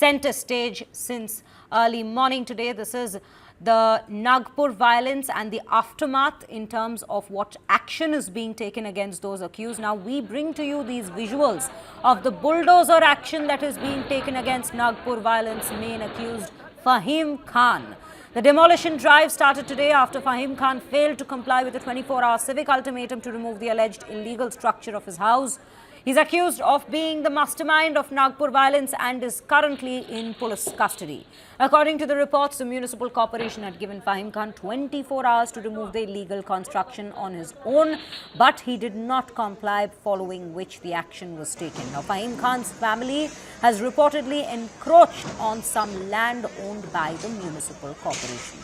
center stage since early morning today. This is the Nagpur violence and the aftermath in terms of what action is being taken against those accused. Now we bring to you these visuals of the bulldozer action that is being taken against Nagpur violence main accused Fahim Khan. The demolition drive started today after Fahim Khan failed to comply with a 24-hour civic ultimatum to remove the alleged illegal structure of his house. He's accused of being the mastermind of Nagpur violence and is currently in police custody. According to the reports, the municipal corporation had given Fahim Khan 24 hours to remove the illegal construction on his own, but he did not comply, following which the action was taken. Now, Fahim Khan's family has reportedly encroached on some land owned by the municipal corporation.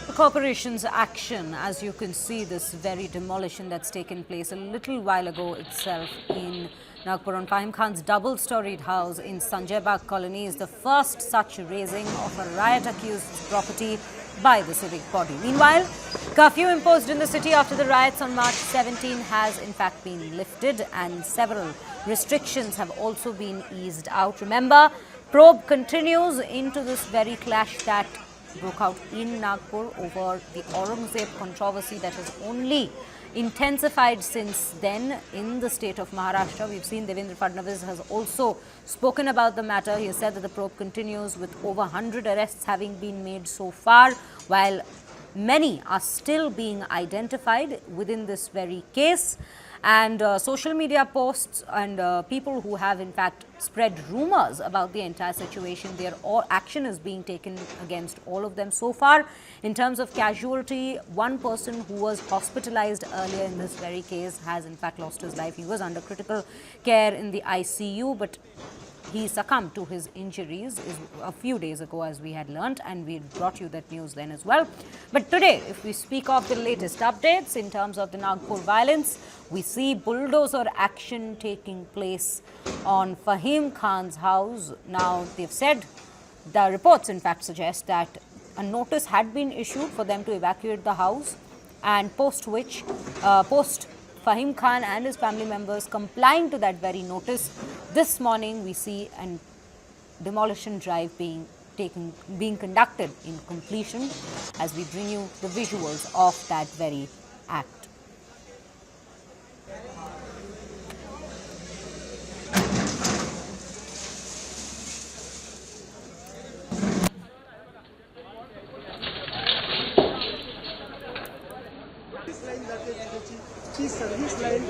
The corporation's action, as you can see, this very demolition that's taken place a little while ago itself in Nagpur on Fahim Khan's double-storied house in Sanjay Bagh colony, is the first such razing of a riot-accused property by the civic body. Meanwhile, curfew imposed in the city after the riots on March 17 has in fact been lifted, and several restrictions have also been eased out. Remember, probe continues into this very clash that broke out in Nagpur over the Aurangzeb controversy that has only intensified since then in the state of Maharashtra. We've seen Devendra Fadnavis has also spoken about the matter. He has said that the probe continues with over 100 arrests having been made so far, while many are still being identified within this very case. And social media posts and people who have in fact spread rumors about the entire situation, action is being taken against all of them. So far, in terms of casualty, one person who was hospitalized earlier in this very case has in fact lost his life. He was under critical care in the ICU, but he succumbed to his injuries a few days ago, as we had learnt, and we brought you that news then as well. But today, if we speak of the latest updates in terms of the Nagpur violence, we see bulldozer action taking place on Fahim Khan's house. Now, they've said, the reports in fact suggest that a notice had been issued for them to evacuate the house, and post Fahim Khan and his family members complying to that very notice, this morning we see a demolition drive being conducted in completion, as we bring you the visuals of that very act. This line that is service line